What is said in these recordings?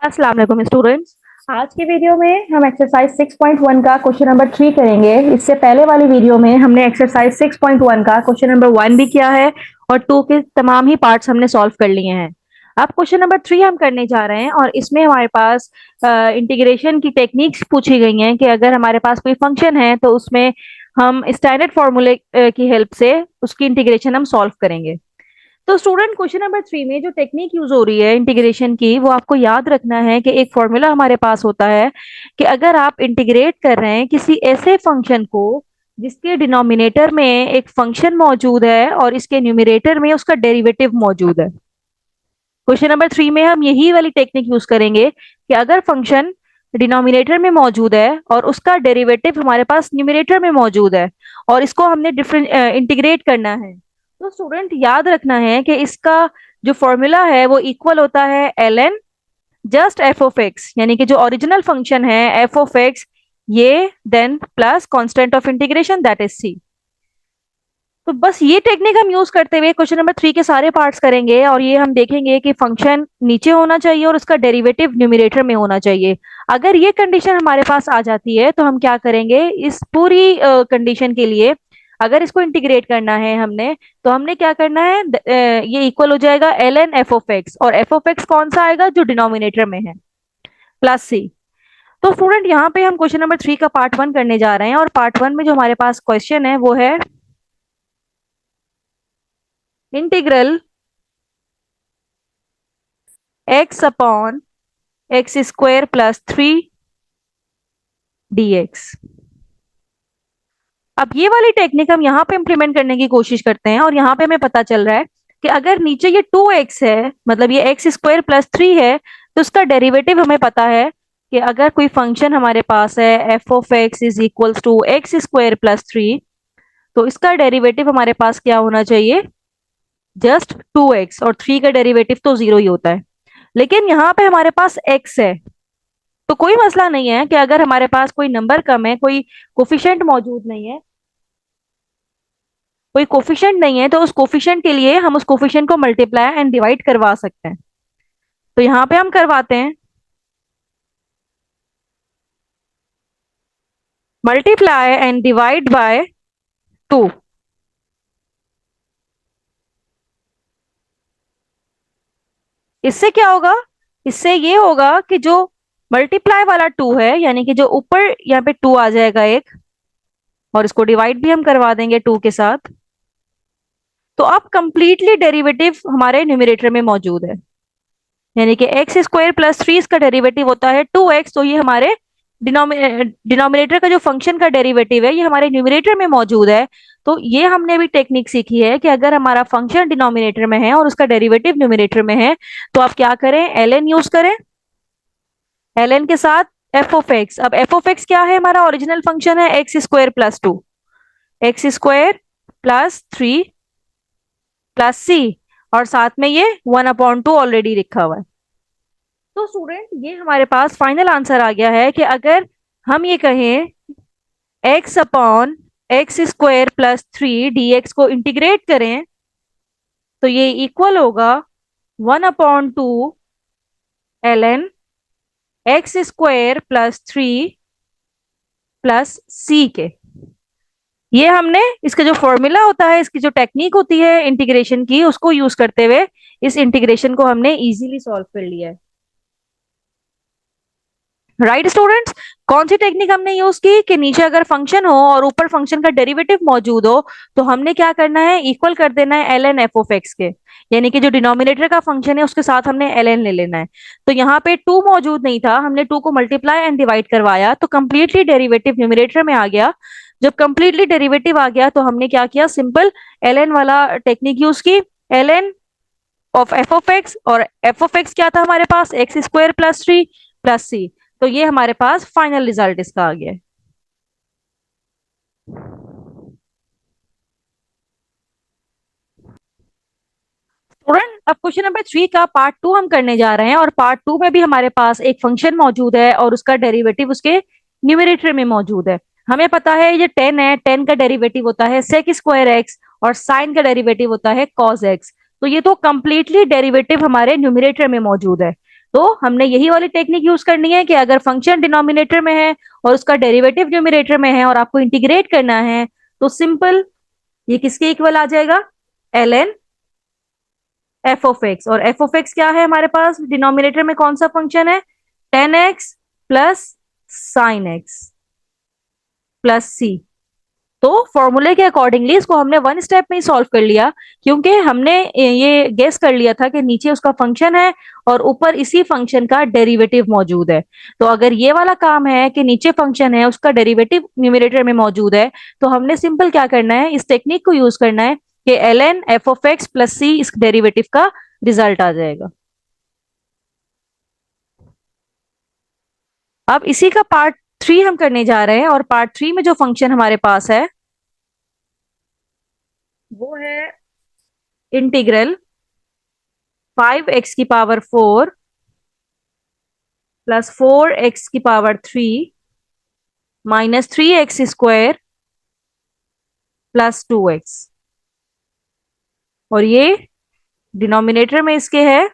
अस्सलाम वालेकुम स्टूडेंट्स। आज की वीडियो में हम एक्सरसाइज 6.1 का क्वेश्चन नंबर 3 करेंगे। इससे पहले वाली वीडियो में हमने एक्सरसाइज 6.1 का क्वेश्चन नंबर 1 भी किया है और 2 के तमाम ही पार्ट्स हमने सॉल्व कर लिए हैं। अब क्वेश्चन नंबर 3 हम करने जा रहे हैं और इसमें हमारे पास इंटीग्रेशन की टेक्निक्स पूछी गई हैं कि अगर हमारे पास कोई फंक्शन है तो उसमें हम स्टैंडर्ड फॉर्मूले की हेल्प से उसकी इंटीग्रेशन हम सॉल्व करेंगे। तो स्टूडेंट क्वेश्चन नंबर 3 में जो टेक्निक यूज हो रही है इंटीग्रेशन की, वो आपको याद रखना है कि एक फॉर्मूला हमारे पास होता है कि अगर आप इंटीग्रेट कर रहे हैं किसी ऐसे फंक्शन को जिसके डिनोमिनेटर में एक फंक्शन मौजूद है और इसके न्यूमरेटर में उसका डेरिवेटिव मौजूद है। क्वेश्चन नंबर 3 में हम यही वाली टेक्निक यूज करेंगे कि अगर फंक्शन डिनोमिनेटर में मौजूद है और उसका डेरिवेटिव हमारे पास न्यूमरेटर में मौजूद है और इसको हमने डिफरेंट इंटीग्रेट करना है, तो स्टूडेंट याद रखना है कि इसका जो फॉर्मूला है वो इक्वल होता है L N just F of X, यानी कि जो ओरिजिनल फंक्शन है एफ ऑफ एक्स ये then plus constant of integration that is C. तो बस ये टेक्निक हम यूज करते हुए क्वेश्चन नंबर 3 के सारे पार्ट्स करेंगे और ये हम देखेंगे कि फंक्शन नीचे होना चाहिए और उसका डेरिवेटिव न्यूमरेटर में होना चाहिए। अगर ये कंडीशन हमारे पास आ जाती है तो हम क्या करेंगे, इस पूरी कंडीशन के लिए अगर इसको इंटीग्रेट करना है हमने, तो हमने क्या करना है, ये इक्वल हो जाएगा L N F of X, और एफ ऑफ एक्स कौन सा आएगा जो डिनोमिनेटर में है, प्लस सी। तो स्टूडेंट यहाँ पे हम क्वेश्चन नंबर 3 का पार्ट 1 करने जा रहे हैं और पार्ट 1 में जो हमारे पास क्वेश्चन है वो है integral x upon X square plus 3 dx। अब ये वाली टेक्निक हम यहाँ पे इंप्लीमेंट करने की कोशिश करते हैं और यहाँ पे हमें पता चल रहा है कि अगर नीचे ये 2x है, मतलब ये एक्स स्क्वायर प्लस 3 है, तो उसका डेरिवेटिव हमें पता है कि अगर कोई फंक्शन हमारे पास है F of X is equals to X square plus 3, तो इसका डेरिवेटिव हमारे पास क्या होना चाहिए, जस्ट 2x, और 3 का डेरिवेटिव तो 0 ही होता है। लेकिन यहाँ पे हमारे पास x है, तो कोई मसला नहीं है कि अगर हमारे पास कोई नंबर कम है, कोई कोफिशिएंट मौजूद नहीं है, कोई कोफिशिएंट नहीं है, तो उस कोफिशिएंट के लिए हम उस कोफिशिएंट को मल्टीप्लाई एंड डिवाइड करवा सकते हैं। तो यहाँ पे हम करवाते हैं, मल्टीप्लाई एंड डिवाइड बाय 2। इससे क्या होगा, इससे ये होगा कि जो मल्टीप्लाई वाला 2 है, यानी कि जो ऊपर यहाँ पे 2 आ जाएगा एक, और इसको डिवाइड भी हम करवा देंगे 2 के साथ, तो अब कंप्लीटली डेरिवेटिव हमारे न्यूमरेटर में मौजूद है, यानी कि एक्स स्क्वायर प्लस 3 इसका डेरिवेटिव होता है 2x। तो ये हमारे डिनोमिनेटर का जो फंक्शन का डेरिवेटिव है ये हमारे न्यूमरेटर में मौजूद है। तो ये हमने भी टेक्निक सीखी है कि अगर हमारा फंक्शन डिनोमिनेटर में है और उसका डेरिवेटिव न्यूमरेटर में है, तो आप क्या करें, एल एन यूज करें, एल एन के साथ एफ ऑफ एक्स। अब एफ ऑफ एक्स क्या है, हमारा ओरिजिनल फंक्शन है X square plus 2, X square plus 3 plus C, और साथ में ये 1/2 ऑलरेडी लिखा हुआ है। तो स्टूडेंट ये हमारे पास फाइनल आंसर आ गया है कि अगर हम ये कहें x upon X square plus 3 dx को इंटीग्रेट करें, तो ये इक्वल होगा 1/2 ln X square plus 3 plus C के। ये हमने इसका जो फॉर्मूला होता है, इसकी जो टेक्निक होती है इंटीग्रेशन की, उसको यूज करते हुए इस इंटीग्रेशन को हमने इजीली सॉल्व कर लिया है। राइट स्टूडेंट्स, कौन सी टेक्निक हमने यूज की कि नीचे अगर फंक्शन हो और ऊपर फंक्शन का डेरिवेटिव मौजूद हो, तो हमने क्या करना है, इक्वल कर देना है L N F of X के, यानी कि जो डिनोमिनेटर का फंक्शन है उसके साथ हमने एल एन ले लेना है। तो यहाँ पे 2 मौजूद नहीं था, हमने 2 को मल्टीप्लाई एंड डिवाइड करवाया तो कंप्लीटली डेरिवेटिव न्यूमरेटर में आ गया। जब कंप्लीटली डेरिवेटिव आ गया तो हमने क्या किया, सिंपल एल एन वाला टेक्निक यूज की, L N of F of X, और एफ ऑफ एक्स क्या था हमारे पास, X square plus 3 plus C. तो ये हमारे पास फाइनल रिजल्ट इसका आ गया है। स्टूडेंट अब क्वेश्चन नंबर 3 का पार्ट 2 हम करने जा रहे हैं और पार्ट 2 में भी हमारे पास एक फंक्शन मौजूद है और उसका डेरिवेटिव उसके न्यूमरेटर में मौजूद है। हमें पता है ये 10 है, 10 का डेरिवेटिव होता है सेक स्क्वायर एक्स और साइन का डेरिवेटिव होता है कॉस एक्स। तो ये तो कंप्लीटली डेरिवेटिव हमारे न्यूमरेटर में मौजूद है। तो हमने यही वाली टेक्निक यूज करनी है कि अगर फंक्शन डिनोमिनेटर में है और उसका डेरिवेटिव न्यूमरेटर में है और आपको इंटीग्रेट करना है, तो सिंपल ये किसके इक्वल आ जाएगा, L N F of X. और एफ ऑफ एक्स क्या है हमारे पास, डिनोमिनेटर में कौन सा फंक्शन है, 10x plus sine X plus C. तो फॉर्मूले के अकॉर्डिंगली इसको हमने वन स्टेप में ही सॉल्व कर लिया, क्योंकि हमने ये गेस कर लिया था कि नीचे उसका फंक्शन है और ऊपर इसी फंक्शन का डेरिवेटिव मौजूद है। तो अगर ये वाला काम है कि नीचे फंक्शन है उसका डेरिवेटिव न्यूमरेटर में मौजूद है, तो हमने सिंपल क्या करना है, इस टेक्निक को यूज करना है कि L N F of X plus C इस डेरिवेटिव का रिजल्ट आ जाएगा। अब इसी का पार्ट थ्री हम करने जा रहे हैं, और पार्ट थ्री में जो फंक्शन हमारे पास है वो है इंटीग्रल 5x की पावर 4 प्लस 4x की power 3 minus 3x² plus 2x। और ये डिनोमिनेटर में इसके है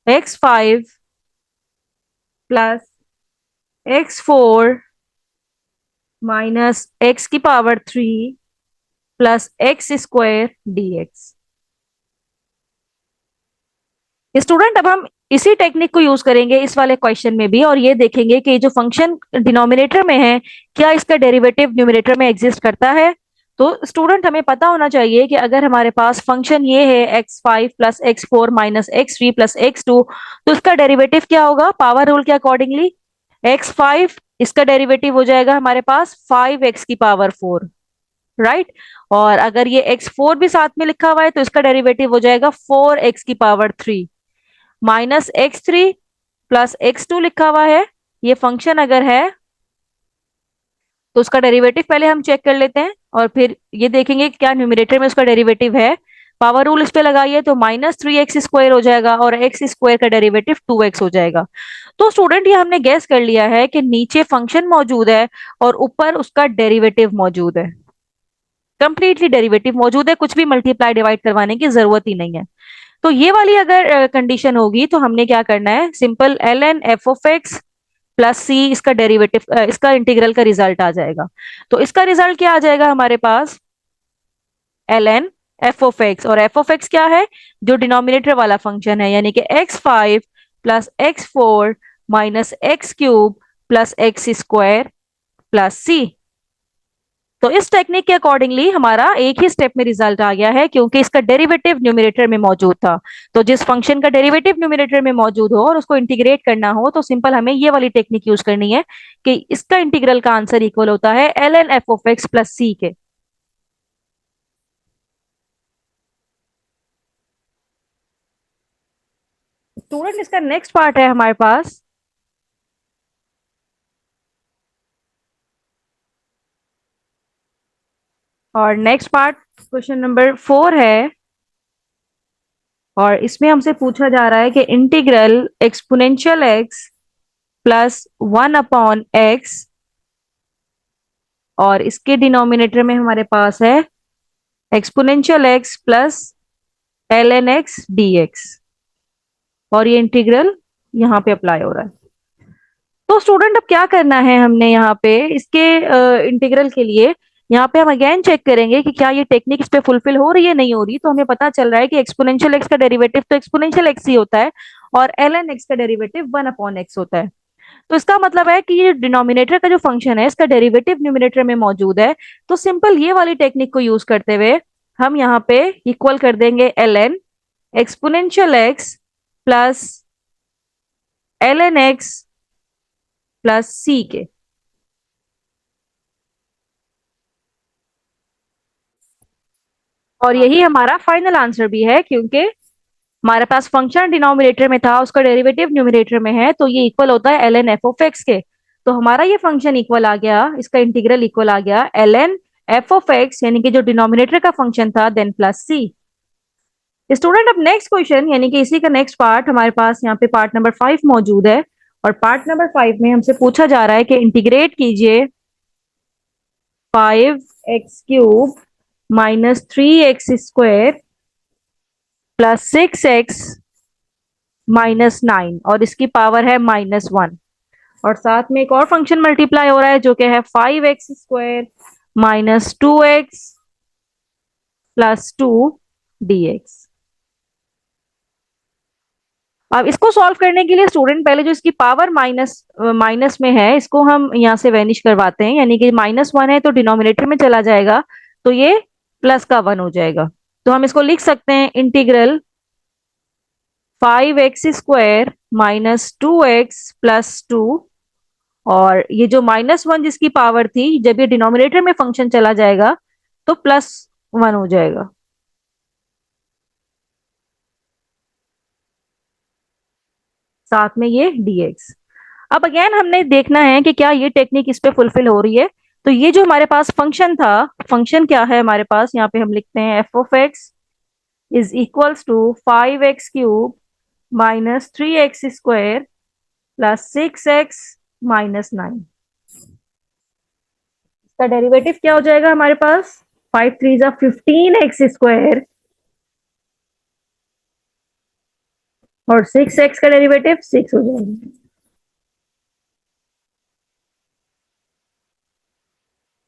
x5 plus x4 minus x की power 3 plus x² dx। Student अब हम इसी टेक्निक को यूज करेंगे इस वाले क्वेश्चन में भी, और ये देखेंगे कि जो फंक्शन डिनोमिनेटर में है क्या इसका डेरिवेटिव न्यूमरेटर में एग्जिस्ट करता है। तो स्टूडेंट हमें पता होना चाहिए कि अगर हमारे पास फंक्शन ये है x5 plus x4 minus x3 plus x2, तो इसका डेरिवेटिव क्या होगा, पावर रूल के अकॉर्डिंगली x5 इसका डेरिवेटिव हो जाएगा हमारे पास 5x की पावर 4, राइट। और अगर ये x4 भी साथ में लिखा हुआ है तो इसका डेरिवेटिव हो जाएगा 4x की power 3 minus x3 plus x2 लिखा हुआ है। ये फंक्शन अगर है तो उसका डेरिवेटिव पहले हम चेक कर लेते हैं और फिर ये देखेंगे क्या न्यूमरेटर में उसका डेरिवेटिव है। पावर रूल इस पे लगाइए तो -3x² हो जाएगा और x² का डेरिवेटिव 2x हो जाएगा। तो स्टूडेंट ये हमने गैस कर लिया है कि नीचे फंक्शन मौजूद है और ऊपर उसका डेरिवेटिव मौजूद है, कंप्लीटली डेरिवेटिव मौजूद है, कुछ भी मल्टीप्लाई डिवाइड करवाने की जरूरत ही नहीं है। तो ये वाली अगर कंडीशन होगी तो हमने क्या करना है, simple L N F of X plus C इसका डेरिवेटिव इसका इंटीग्रल का रिजल्ट आ जाएगा। तो इसका रिजल्ट क्या आ जाएगा हमारे पास, L N F of X, और एफ ऑफ एक्स क्या है, जो डिनोमिनेटर वाला फंक्शन है, यानी कि x5 plus x4 minus x³ plus x² plus C. तो इस टेक्निक के अकॉर्डिंगली हमारा एक ही स्टेप में रिजल्ट आ गया है, क्योंकि इसका डेरिवेटिव न्यूमरेटर में मौजूद था। तो जिस फंक्शन का डेरिवेटिव न्यूमरेटर में मौजूद हो और उसको इंटीग्रेट करना हो तो सिंपल हमें ये वाली टेक्निक यूज करनी है कि इसका इंटीग्रल का आंसर इक्वल होता है L N F of X plus C के। स्टूडेंट इसका नेक्स्ट पार्ट है हमारे पास, और नेक्स्ट पार्ट क्वेश्चन नंबर 4 है, और इसमें हमसे पूछा जा रहा है कि integral exponential X plus 1/x, और इसके डिनोमिनेटर में हमारे पास है exponential X plus L N X D X, और ये इंटीग्रल यहाँ पे अप्लाई हो रहा है। तो स्टूडेंट अब क्या करना है हमने यहाँ पे इसके इंटीग्रल के लिए, यहाँ पे हम अगेन चेक करेंगे कि क्या ये टेक्निक इस पे फुलफिल हो रही है नहीं हो रही। तो हमें पता चल रहा है कि एक्सपोनेंशियल एक्स का डेरिवेटिव तो एक्सपोनेंशियल एक्स ही होता है और एल एन एक्स का डेरिवेटिव 1/x होता है। तो इसका मतलब है कि ये डिनोमिनेटर का जो फंक्शन है इसका डेरिवेटिव न्यूमरेटर में मौजूद है। तो सिंपल ये वाली टेक्निक को यूज करते हुए हम यहाँ पे इक्वल कर देंगे L N exponential X plus L N X plus C के। और यही हमारा फाइनल आंसर भी है, क्योंकि हमारे पास फंक्शन डिनोमिनेटर में था उसका डेरिवेटिव न्यूमरेटर में है, तो ये इक्वल होता है L N F of X के। तो हमारा ये फंक्शन इक्वल आ गया, इसका इंटीग्रल इक्वल आ गया L N F of X, यानी कि जो डिनोमिनेटर का फंक्शन था, देन प्लस सी। स्टूडेंट अब नेक्स्ट क्वेश्चन यानी कि इसी का नेक्स्ट पार्ट हमारे पास यहाँ पे पार्ट नंबर 5 मौजूद है, और पार्ट नंबर 5 में हमसे पूछा जा रहा है कि इंटीग्रेट कीजिए 5x³ minus 3x² plus 6x -9 और इसकी पावर है -1। और साथ में एक और फंक्शन मल्टीप्लाई हो रहा है जो कि है 5x² -2x +2 dx। अब इसको सॉल्व करने के लिए स्टूडेंट पहले जो इसकी पावर माइनस माइनस में है इसको हम यहाँ से वैनिश करवाते हैं, यानी कि -1 है तो डिनोमिनेटर में चला जाएगा, तो ये प्लस का 1 हो जाएगा। तो हम इसको लिख सकते हैं इंटीग्रल 5x² -2x +2। और ये जो -1 जिसकी पावर थी, जब ये डिनोमिनेटर में फंक्शन चला जाएगा तो +1 हो जाएगा। साथ में ये dx। अब अगेन हमने देखना है कि क्या ये टेक्निक इस पे फुलफिल हो रही है। तो ये जो हमारे पास फंक्शन था, फंक्शन क्या है हमारे पास, यहाँ पे हम लिखते हैं f(x) is equals to 5x³ -3x² +6x -9। इसका डेरिवेटिव क्या हो जाएगा हमारे पास, 5 3 जा 15x² और 6x का डेरिवेटिव 6 हो जाएगा।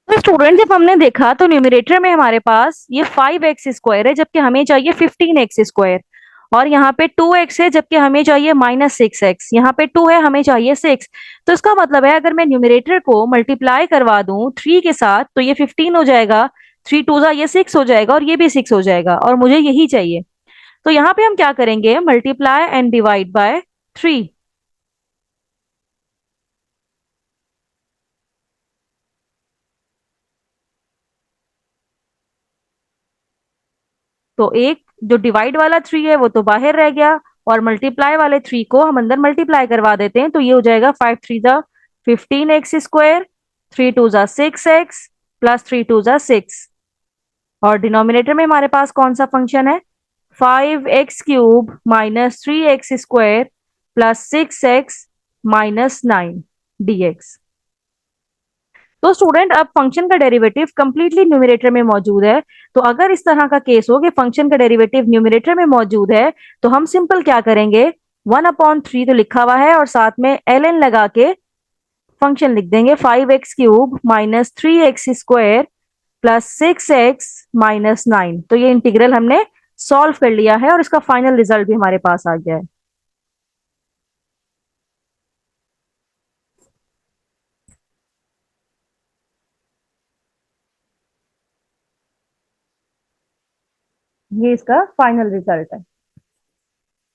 तो स्टूडेंट जब हमने देखा तो न्यूमरेटर में हमारे पास ये 5x² है जबकि हमें चाहिए 15x²। और यहाँ पे 2x है जबकि हमें चाहिए -6x। यहाँ पे 2 है, हमें चाहिए 6। तो इसका मतलब है अगर मैं न्यूमरेटर को मल्टीप्लाई करवा दूं 3 के साथ तो ये 15 हो जाएगा, 3 2 जा ये 6 हो जाएगा और ये भी 6 हो जाएगा और मुझे यही चाहिए। तो यहाँ पे हम क्या करेंगे, मल्टीप्लाई एंड डिवाइड बाय 3। तो एक जो डिवाइड वाला 3 है वो तो बाहर रह गया और मल्टीप्लाई वाले 3 को हम अंदर मल्टीप्लाई करवा देते हैं, तो ये हो जाएगा 5 3 जा 15x², 3 2 जा 6x +3 2 जा 6। और डिनोमिनेटर में हमारे पास कौन सा फंक्शन है, 5x³ -3x² +6x -9 dx। तो स्टूडेंट अब फंक्शन का डेरिवेटिव कंप्लीटली न्यूमरेटर में मौजूद है। तो अगर इस तरह का केस हो कि फंक्शन का डेरिवेटिव न्यूमरेटर में मौजूद है तो हम सिंपल क्या करेंगे, 1/3 तो लिखा हुआ है और साथ में ln लगा के फंक्शन लिख देंगे 5x³ -3x² +6x -9। तो ये इंटीग्रल हमने सॉल्व कर लिया है और इसका फाइनल रिजल्ट भी हमारे पास आ गया है। ये इसका फाइनल रिजल्ट है।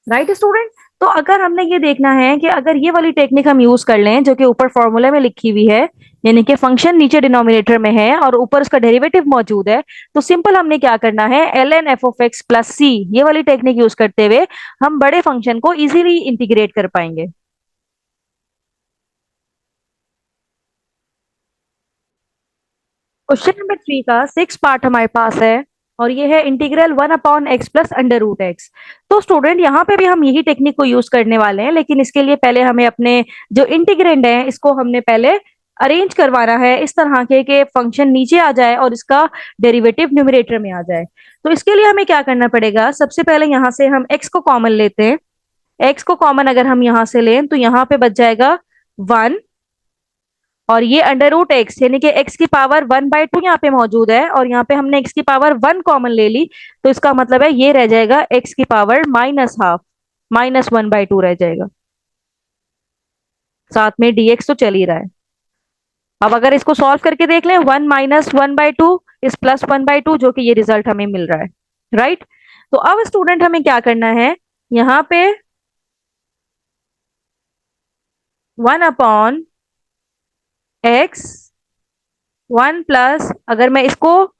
Right student. तो अगर हमने ये देखना है कि अगर ये वाली टेक्निक हम यूज कर लें जो कि ऊपर फॉर्मूले में लिखी हुई है, यानी कि फंक्शन नीचे डिनोमिनेटर में है और ऊपर उसका डेरिवेटिव मौजूद है, तो सिंपल हमने क्या करना है, ln f(x) + c ये वाली टेक्निक यूज करते हुए हम बड़े फंक्शन को इजीली इंटीग्रेट कर पाएंगे। क्वेश्चन नंबर 3 का 6 पार्ट हमारे पास है और ये है इंटीग्रल 1/x + √x। तो स्टूडेंट यहाँ पे भी हम यही टेक्निक को यूज करने वाले हैं, लेकिन इसके लिए पहले हमें अपने जो इंटीग्रेंड है इसको हमने पहले अरेंज करवाना है इस तरह के फंक्शन नीचे आ जाए और इसका डेरिवेटिव न्यूमरेटर में आ जाए। तो इसके लिए हमें क्या करना पड़ेगा, सबसे पहले यहाँ से हम x को कॉमन लेते हैं। x को कॉमन अगर हम यहाँ से लें तो यहाँ पे बच जाएगा 1 और ये √x यानी कि x की पावर 1/2 यहाँ पे मौजूद है और यहाँ पे हमने x की पावर 1 कॉमन ले ली, तो इसका मतलब है ये रह जाएगा x की पावर -½ -1/2 रह जाएगा। साथ में dx तो चल ही रहा है। अब अगर इसको सॉल्व करके देख लें, 1 -1/2 इस +1/2 जो कि ये रिजल्ट हमें मिल रहा है। राइट। तो अब स्टूडेंट हमें क्या करना है, यहाँ पे 1/x 1 प्लस, अगर मैं इसको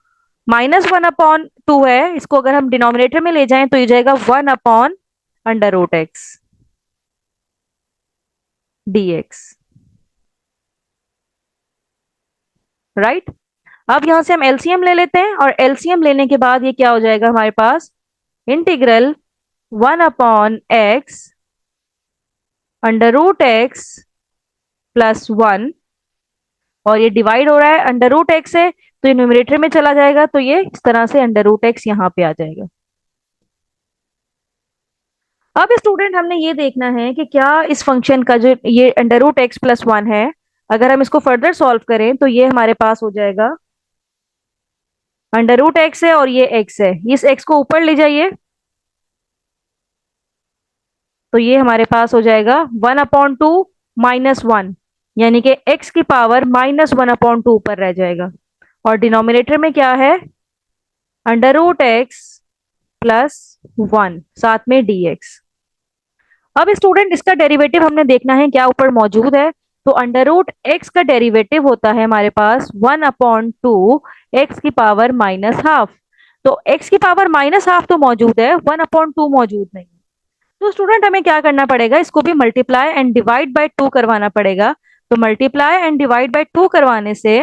-1/2 है, इसको अगर हम डिनोमिनेटर में ले जाएं तो ये जाएगा 1/√x dx। राइट। अब यहां से हम एलसीएम ले लेते हैं और एलसीएम लेने के बाद ये क्या हो जाएगा हमारे पास, इंटीग्रल 1/x √x +1 और ये डिवाइड हो रहा है √x से, तो ये न्यूमरेटर में चला जाएगा, तो ये इस तरह से √x यहाँ पे आ जाएगा। अब स्टूडेंट हमने ये देखना है कि क्या इस फंक्शन का जो ये under root X plus one है, अगर हम इसको फर्दर सॉल्व करें तो ये हमारे पास हो जाएगा अंडर रूट एक्स है और ये एक्स है, इस एक्स को ऊपर ले जाइए तो ये हमारे पास हो जाएगा 1/2 -1, यानी कि एक्स की पावर -1/2 ऊपर रह जाएगा। और डिनोमिनेटर में क्या है, under root X plus one साथ में dx। अब स्टूडेंट इसका डेरिवेटिव हमने देखना है क्या ऊपर मौजूद है, तो अंडर रूट एक्स का डेरिवेटिव होता है हमारे पास 1/2 एक्स की पावर -12। तो एक्स की पावर -12 तो मौजूद है, 1/2 मौजूद नहीं। तो स्टूडेंट हमें क्या करना पड़ेगा, इसको भी मल्टीप्लाई एंड डिवाइड बाय 2 करवाना पड़ेगा। तो मल्टीप्लाई एंड डिवाइड बाय 2 करवाने से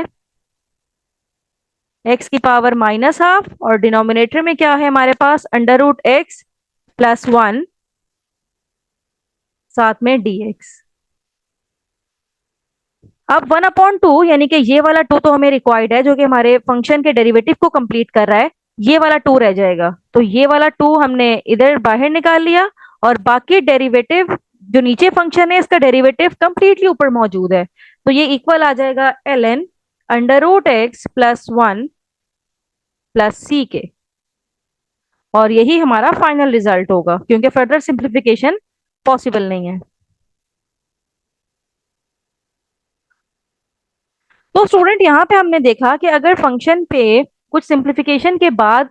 एक्स की पावर -12 और डिनोमिनेटर में क्या है हमारे पास under root X plus one साथ में dx। अब 1/2 यानी कि ये वाला 2 तो हमें रिक्वायर्ड है जो कि हमारे फंक्शन के डेरिवेटिव को कंप्लीट कर रहा है, ये वाला 2 रह जाएगा। तो ये वाला 2 हमने इधर बाहर निकाल लिया और बाकी डेरिवेटिव जो नीचे फंक्शन है इसका डेरिवेटिव कंप्लीटली ऊपर मौजूद है। तो ये इक्वल आ जाएगा ln under root X plus one plus C के, और यही हमारा फाइनल रिजल्ट होगा क्योंकि फर्दर सिंप्लीफिकेशन पॉसिबल नहीं है। तो स्टूडेंट यहाँ पे हमने देखा कि अगर फंक्शन पे कुछ सिंप्लीफिकेशन के बाद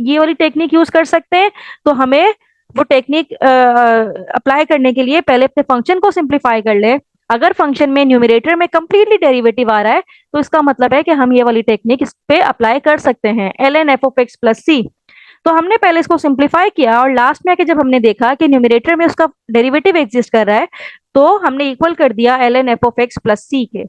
ये वाली टेक्निक यूज कर सकते हैं, तो हमें वो टेक्निक अप्लाई करने के लिए पहले अपने फंक्शन को सिंप्लीफाई कर ले। अगर फंक्शन में न्यूमरेटर में कंप्लीटली डेरिवेटिव आ रहा है तो इसका मतलब है कि हम ये वाली टेक्निक इस पे अप्लाई कर सकते हैं, ln f of x plus C. तो हमने पहले इसको सिंप्लीफाई किया और लास्ट में आके जब हमने देखा कि न्यूमरेटर में उसका डेरिवेटिव एग्जिस्ट कर रहा है तो हमने इक्वल कर दिया ln f of x plus C के।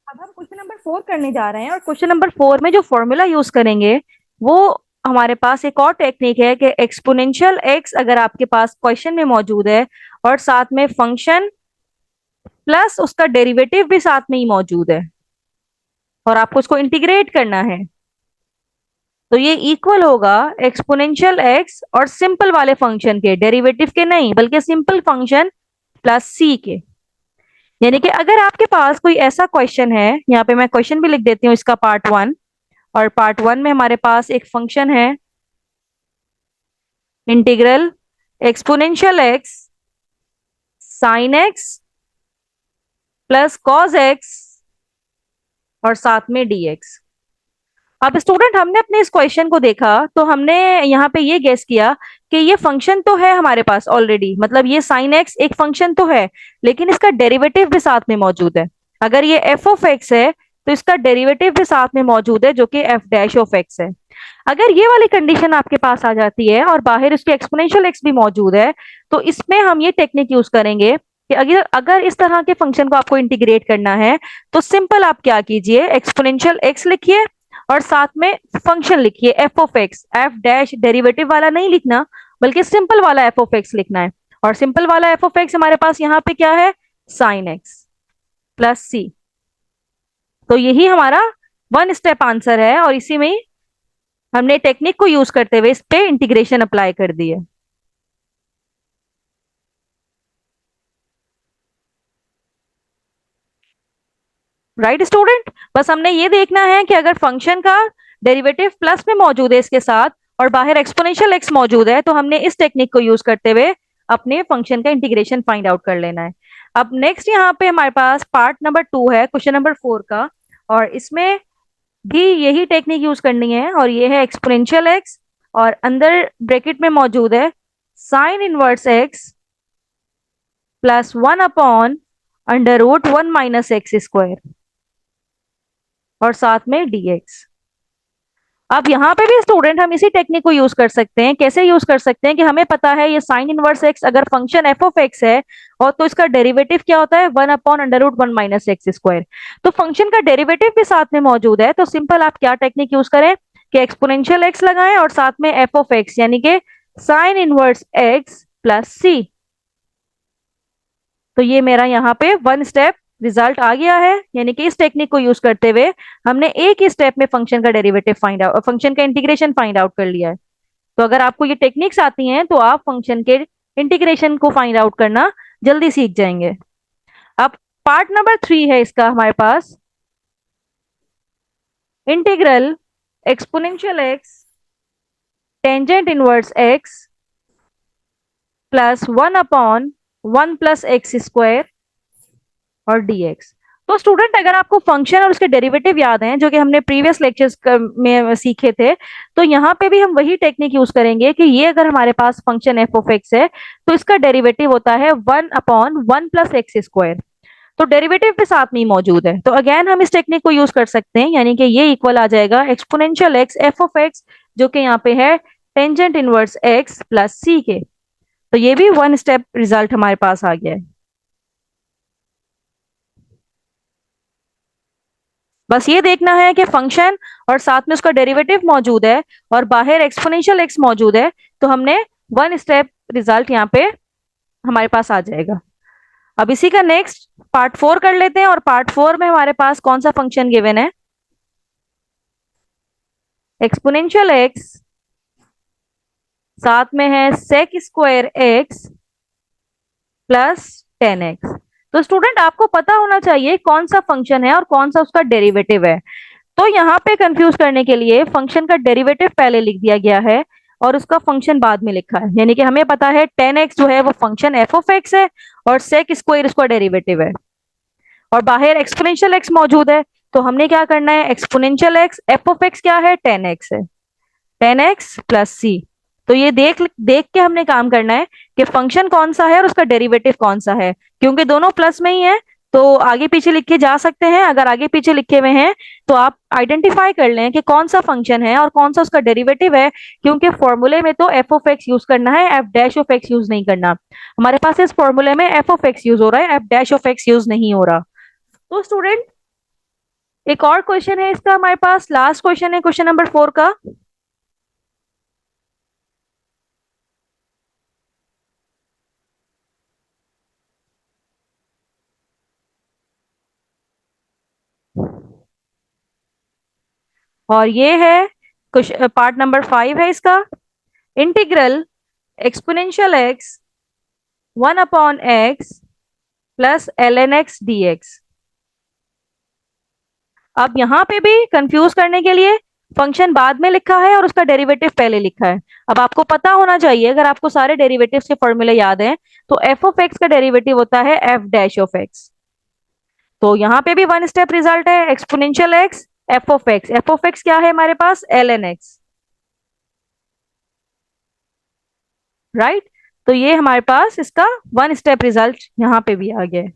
अब हम क्वेश्चन नंबर 4 करने जा रहे हैं और क्वेश्चन नंबर 4 में जो फॉर्मूला यूज करेंगे वो हमारे पास एक और टेक्निक है कि एक्सपोनेंशियल एक्स अगर आपके पास क्वेश्चन में मौजूद है और साथ में फंक्शन प्लस उसका डेरिवेटिव भी साथ में ही मौजूद है और आपको उसको इंटीग्रेट करना है, तो ये इक्वल होगा एक्सपोनेंशियल एक्स और सिंपल वाले फंक्शन के, डेरिवेटिव के नहीं बल्कि सिंपल फंक्शन प्लस सी के। यानी कि अगर आपके पास कोई ऐसा क्वेश्चन है, यहाँ पे मैं क्वेश्चन भी लिख देती हूँ इसका पार्ट वन, और पार्ट वन में हमारे पास एक फंक्शन है integral exponential x sign X plus cos x और साथ में dx। अब स्टूडेंट हमने अपने इस क्वेश्चन को देखा तो हमने यहाँ पे ये गेस किया कि ये फंक्शन तो है हमारे पास ऑलरेडी, मतलब ये साइन एक्स एक फंक्शन तो है लेकिन इसका डेरिवेटिव भी साथ में मौजूद है। अगर ये एफ ऑफ एक्स है तो इसका डेरिवेटिव भी साथ में मौजूद है जो कि एफ डैश ऑफ एक्स है। अगर ये वाली कंडीशन आपके पास आ जाती है और बाहर इसके एक्सपोनेंशियल एक्स भी मौजूद है तो इसमें हम ये टेक्निक यूज करेंगे कि अगर अगर इस तरह के फंक्शन को आपको इंटीग्रेट करना है तो सिंपल आप क्या कीजिए, एक्सपोनेंशियल एक्स लिखिए और साथ में फंक्शन लिखिए F of x, F dash derivative वाला नहीं लिखना बल्कि सिंपल वाला एफ ऑफ एक्स लिखना है। और सिंपल वाला एफ ऑफ एक्स हमारे पास यहाँ पे क्या है, साइन एक्स प्लस सी। तो यही हमारा वन स्टेप आंसर है और इसी में हमने टेक्निक को यूज करते हुए इस पे इंटीग्रेशन अप्लाई कर दी है। राइट स्टूडेंट, बस हमने ये देखना है कि अगर फंक्शन का डेरिवेटिव प्लस में मौजूद है इसके साथ और बाहर एक्सपोनेंशियल एक्स मौजूद है तो हमने इस टेक्निक को यूज करते हुए अपने फंक्शन का इंटीग्रेशन फाइंड आउट कर लेना है। अब नेक्स्ट यहाँ पे हमारे पास पार्ट नंबर 2 है क्वेश्चन नंबर 4 का, और इसमें भी यही टेक्निक यूज करनी है और ये है एक्सपोनेंशियल एक्स और अंदर ब्रैकेट में मौजूद है sine inverse x plus one upon under root one minus x square और साथ में dx। अब यहाँ पे भी स्टूडेंट हम इसी टेक्निक को यूज कर सकते हैं। कैसे यूज कर सकते हैं कि हमें पता है ये साइन इनवर्स एक्स अगर फंक्शन एफ ऑफ एक्स है और तो इसका डेरिवेटिव क्या होता है, one upon under root one minus x square. तो फंक्शन का डेरिवेटिव भी साथ में मौजूद है तो सिंपल आप क्या टेक्निक यूज करें कि एक्सपोनेंशियल एक्स लगाएं और साथ में एफ ऑफ एक्स यानी कि sign inverse x plus C. तो ये मेरा यहाँ पे वन स्टेप रिजल्ट आ गया है, यानी कि इस टेक्निक को यूज करते हुए हमने एक ही स्टेप में फंक्शन का डेरिवेटिव फाइंड आउट, फंक्शन का इंटीग्रेशन फाइंड आउट कर लिया है। तो अगर आपको ये टेक्निक्स आती हैं तो आप फंक्शन के इंटीग्रेशन को फाइंड आउट करना जल्दी सीख जाएंगे। अब पार्ट नंबर 3 है इसका हमारे पास, integral exponential X tangent inverse x plus 1/1 + x² और dx। तो स्टूडेंट अगर आपको फंक्शन और उसके डेरिवेटिव याद हैं जो कि हमने प्रीवियस लेक्चर्स में सीखे थे, तो यहाँ पे भी हम वही टेक्निक यूज करेंगे कि ये अगर हमारे पास फंक्शन एफ ऑफ एक्स है तो इसका डेरिवेटिव होता है 1/1 + x²। तो डेरिवेटिव भी साथ में ही मौजूद है, तो अगेन हम इस टेक्निक को यूज कर सकते हैं, यानी कि ये इक्वल आ जाएगा exponential x F of x जो कि यहाँ पे है tangent inverse x plus C के। तो ये भी वन स्टेप रिजल्ट हमारे पास आ गया है। बस ये देखना है कि फंक्शन और साथ में उसका डेरिवेटिव मौजूद है और बाहर एक्सपोनेंशियल एक्स मौजूद है, तो हमने वन स्टेप रिजल्ट यहाँ पे हमारे पास आ जाएगा। अब इसी का नेक्स्ट पार्ट 4 कर लेते हैं, और पार्ट 4 में हमारे पास कौन सा फंक्शन गिवन है, एक्सपोनेंशियल एक्स साथ में है sec square x plus 10x। तो स्टूडेंट आपको पता होना चाहिए कौन सा फंक्शन है और कौन सा उसका डेरिवेटिव है। तो यहाँ पे कंफ्यूज करने के लिए फंक्शन का डेरिवेटिव पहले लिख दिया गया है और उसका फंक्शन बाद में लिखा है, यानी कि हमें पता है 10x जो है वो फंक्शन एफ ऑफ एक्स है और सेक स्क्वायर उसका डेरिवेटिव है, और बाहर एक्सपोनेंशियल एक्स मौजूद है। तो हमने क्या करना है, exponential x F of X क्या है, 10x है, 10x प्लस सी। तो ये देख देख के हमने काम करना है कि फंक्शन कौन सा है और उसका डेरिवेटिव कौन सा है, क्योंकि दोनों प्लस में ही है तो आगे पीछे लिख के जा सकते हैं। अगर आगे पीछे लिखे हुए हैं तो आप आइडेंटिफाई कर लें कि कौन सा फंक्शन है और कौन सा उसका डेरिवेटिव है, क्योंकि फॉर्मूले में तो एफ ऑफ एक्स यूज करना है, F dash of x use नहीं करना। हमारे पास इस फॉर्मूले में एफ ऑफ एक्स यूज हो रहा है, F dash of x use नहीं हो रहा। तो स्टूडेंट एक और क्वेश्चन है इसका हमारे पास, लास्ट क्वेश्चन है क्वेश्चन नंबर 4 का। और ये है पार्ट नंबर 5 है इसका, integral exponential x 1/x plus ln x dx। अब यहाँ पे भी कंफ्यूज करने के लिए फंक्शन बाद में लिखा है और उसका डेरिवेटिव पहले लिखा है। अब आपको पता होना चाहिए, अगर आपको सारे डेरिवेटिव के फॉर्मूले याद हैं, तो एफ ऑफ एक्स का डेरिवेटिव होता है एफ डैश ऑफ एक्स। तो यहाँ पे भी वन स्टेप रिजल्ट है, exponential x F of x, F of X क्या है हमारे पास, ln x, राइट। तो ये हमारे पास इसका वन स्टेप रिजल्ट यहाँ पे भी आ गया है।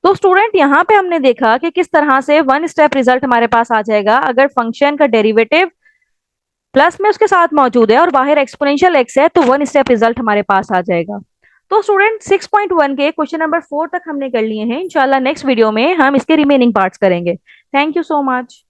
तो स्टूडेंट यहाँ पे हमने देखा कि किस तरह से वन स्टेप रिजल्ट हमारे पास आ जाएगा अगर फंक्शन का डेरिवेटिव प्लस में उसके साथ मौजूद है और बाहर एक्सपोनेंशियल एक्स है, तो वन स्टेप रिजल्ट हमारे पास आ जाएगा। तो स्टूडेंट 6.1 के क्वेश्चन नंबर 4 तक हमने कर लिए हैं। इंशाल्लाह नेक्स्ट वीडियो में हम इसके रिमेनिंग पार्ट्स करेंगे। Thank you so much.